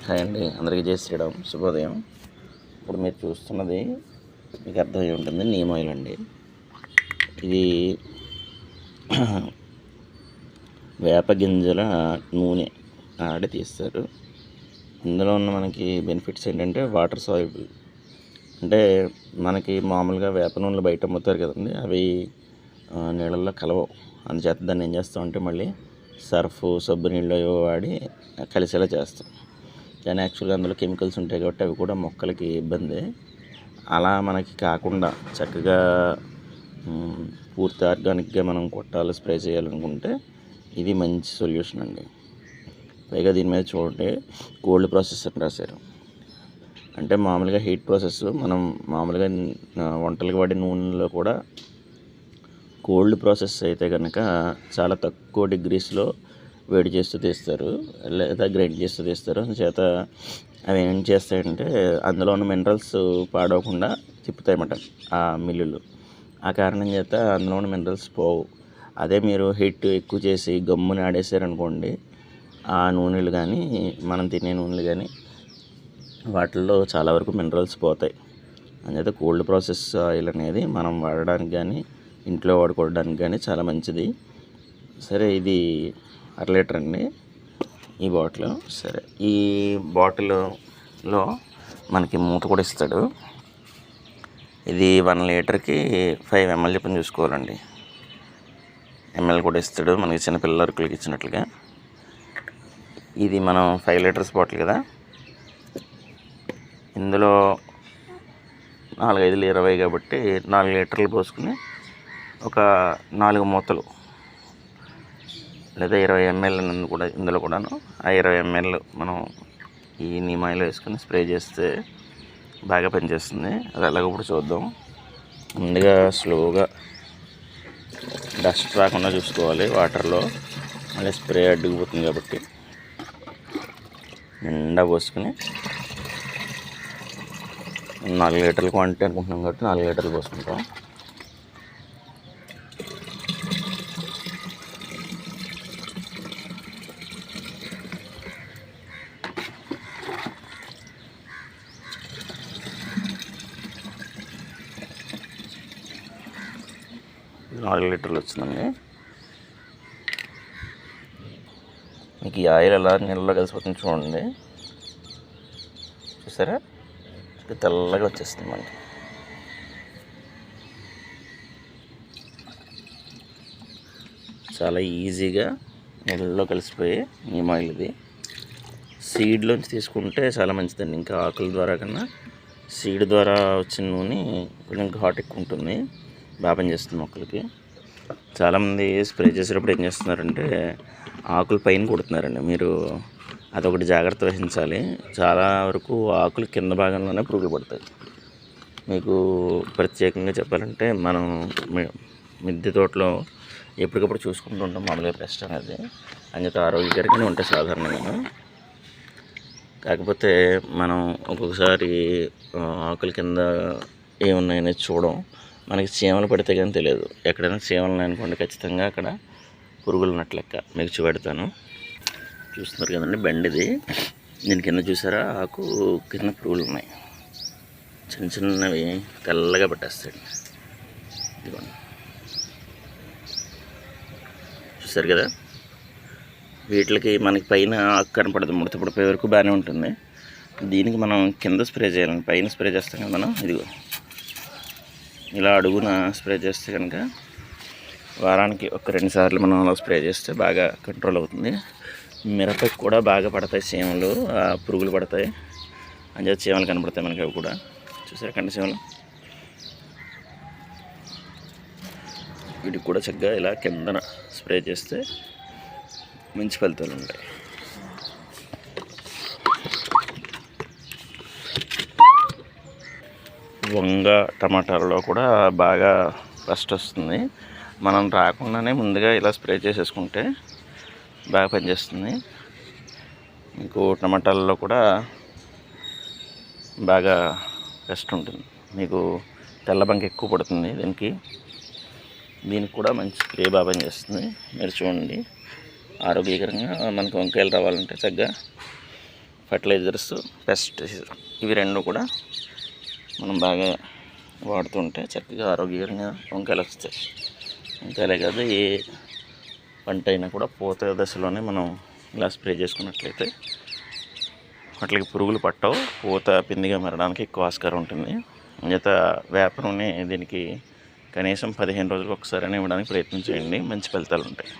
Hi అండి, అందరికీ జై శ్రీరామ్, శుభోదయం. ఇప్పుడు మీరు చూస్తున్నది మీకు అర్థమై ఉంటుంది, నీమ్ ఆయిల్ అండి. ఇది వేప గింజల నూనె ఆడి తీస్తారు. ఇందులో ఉన్న మనకి బెనిఫిట్స్ ఏంటంటే వాటర్ సాల్యుబుల్. అంటే మనకి మామూలుగా వేప నూనెలు బయట అమ్ముతారు కదండి, అవి నీళ్ళల్లో కలవవు. అందుచేత దాన్ని ఏం చేస్తామంటే మళ్ళీ సర్ఫ్, సబ్బు నీళ్ళు వాడి కలిసేలా చేస్తాం. కానీ యాక్చువల్గా అందులో కెమికల్స్ ఉంటాయి కాబట్టి అవి కూడా మొక్కలకి ఇబ్బంది. అలా మనకి కాకుండా చక్కగా పూర్తి ఆర్గానిక్గా మనం కొట్టాలి, స్ప్రే చేయాలనుకుంటే ఇది మంచి సొల్యూషన్ అండి. పైగా దీని మీద చూడండి, కోల్డ్ ప్రాసెస్ అని రాశారు. అంటే మామూలుగా హీట్ ప్రాసెస్, మనం మామూలుగా వంటలకు వాడే నూనెలో కూడా కోల్డ్ ప్రాసెస్ అయితే కనుక చాలా తక్కువ డిగ్రీస్లో వేడి చేస్తూ తీస్తారు, లేదా గ్రైండ్ చేస్తూ తీస్తారు. అందుచేత అవి ఏం చేస్తాయంటే అందులో ఉన్న మినరల్స్ పాడవకుండా తిప్పుతాయన్నమాట ఆ మిల్లులు. ఆ కారణం చేత అందులో ఉన్న మినరల్స్ పోవు. అదే మీరు హీట్ ఎక్కువ చేసి గమ్ముని ఆడేసారనుకోండి, ఆ నూనెలు కానీ మనం తినే నూనెలు కానీ వాటిల్లో చాలా వరకు మినరల్స్ పోతాయి. అందుచేత కోల్డ్ ప్రాసెస్ ఆయిల్ అనేది మనం వాడడానికి కానీ ఇంట్లో వాడుకోవడానికి కానీ చాలా మంచిది. సరే, ఇది 1/2 లీటర్ అండి ఈ బాటిల్. సరే, ఈ బాటిల్లో మనకి మూత కూడా ఇస్తాడు. ఇది 1 లీటర్కి 5 ml చెప్పని చూసుకోవాలండి. ఎంఎల్ కూడా ఇస్తాడు మనకి చిన్నపిల్లల అరకులకి ఇచ్చినట్లుగా. ఇది మనం 5 లీటర్స్ బాటిల్ కదా, ఇందులో 4-5 20 కాబట్టి 4 లీటర్లు పోసుకుని ఒక 4 మూతలు లేదా 20 ml కూడా ఇందులో కూడాను ఆ 20 ml మనం ఈ నీమ్ ఆయిల్ వేసుకొని స్ప్రే చేస్తే బాగా పనిచేస్తుంది. అది ఎలాగో ఇప్పుడు చూద్దాం. ముందుగా స్లోగా డస్ట్ రాకుండా చూసుకోవాలి వాటర్లో, మళ్ళీ స్ప్రే అడ్డుకుపోతుంది కాబట్టి నిండా పోసుకుని 4 లీటర్ల క్వాంటిటీ అనుకుంటున్నాం కాబట్టి 4 లీటర్లు పోసుకుంటాం. ఇది 4 లీటర్లు వచ్చిందండి. మీకు ఈ ఆయిల్ ఎలా నీళ్ళలో కలిసిపోతుంది చూడండి, చూసారా? తెల్లగా వచ్చేస్తుంది మనకి. చాలా ఈజీగా నీళ్ళలో కలిసిపోయి నీమ్ ఆయిల్ ఇది. సీడ్లోంచి తీసుకుంటే చాలా మంచిదండి. ఇంకా ఆకుల ద్వారా కన్నా సీడ్ ద్వారా వచ్చిన నూనె కొంచెం ఘాట్ ఎక్కువ ఉంటుంది, బాగా పనిచేస్తుంది మొక్కలకి. చాలామంది స్ప్రే చేసేటప్పుడు ఏం చేస్తున్నారంటే ఆకుల పైన కొడుతున్నారండి. మీరు అదొకటి జాగ్రత్త వహించాలి. చాలా వరకు ఆకులు కింద భాగంలోనే పురుగులు పడతాయి. మీకు ప్రత్యేకంగా చెప్పాలంటే మనం మిద్దె తోటలో ఎప్పటికప్పుడు చూసుకుంటూ ఉంటాం మామూలుగా పెస్ట్ అనేది, అందుకే ఆరోగ్యకరంగానే ఉంటాయి సాధారణంగా. కాకపోతే మనం ఒక్కొక్కసారి ఆకుల కింద ఏమున్నాయనేది చూడం, మనకి చీమలు పడితే కానీ తెలియదు. ఎక్కడైనా చీమలు ఉన్నాయనుకోండి, ఖచ్చితంగా అక్కడ పురుగులు ఉన్నట్లు లెక్క. మీకు చూపెడతాను, చూస్తున్నారు కదండి బెండిది. దీని కింద చూసారా, ఆకు కింద పురుగులు ఉన్నాయి, చిన్న చిన్నవి తెల్లగా పట్టేస్తాయి. ఇదిగోండి, చూసారు కదా. వీటికి మనకి పైన ఆకు కనపడదు, ముడత పడిపోయే వరకు బాగానే ఉంటుంది. దీనికి మనం కింద స్ప్రే చేయాలండి, పైన స్ప్రే చేస్తాం కదా మనం. ఇదిగో ఇలా అడుగున స్ప్రే చేస్తే కనుక వారానికి ఒక 2 సార్లు మనం అలా స్ప్రే చేస్తే బాగా కంట్రోల్ అవుతుంది. మిరపకి కూడా బాగా పడతాయి చీమలు, పురుగులు పడతాయి. అంచేత చీమలు కనపడతాయి మనకి. అవి కూడా చూసారా కంటి చీమలు. వీటికి కూడా చక్కగా ఇలా కిందన స్ప్రే చేస్తే మంచి ఫలితాలు ఉంటాయి. వంగ టమాటాలలో కూడా బాగా ఫస్ట్ వస్తుంది. మనం రాకుండానే ముందుగా ఇలా స్ప్రే చేసేసుకుంటే బాగా పనిచేస్తుంది. మీకు టమాటాలలో కూడా బాగా పెస్ట్ ఉంటుంది. మీకు తెల్లబంక ఎక్కువ పడుతుంది దీనికి కూడా మంచి స్ప్రే బాగా పనిచేస్తుంది. మీరు చూడండి, ఆరోగ్యకరంగా మనకు వంకాయలు రావాలంటే చక్కగా ఫర్టిలైజర్స్, పెస్టిసైడ్స్ ఇవి రెండు కూడా మనం బాగా వాడుతుంటే చక్కగా ఆరోగ్యంగా వంకాయలు వస్తాయి. వంకాయలే కాదు ఏ పంట అయినా కూడా పూత దశలోనే మనం ఇలా స్ప్రే చేసుకున్నట్లయితే వాటికి పురుగులు పట్టవు, పూత పిందిగా మారడానికి ఎక్కువ ఆస్కారం ఉంటుంది. మిగతా వేప నూనె దీనికి కనీసం 15 రోజులకు ఒకసారి ఇవ్వడానికి ప్రయత్నం చేయండి, మంచి ఫలితాలు ఉంటాయి.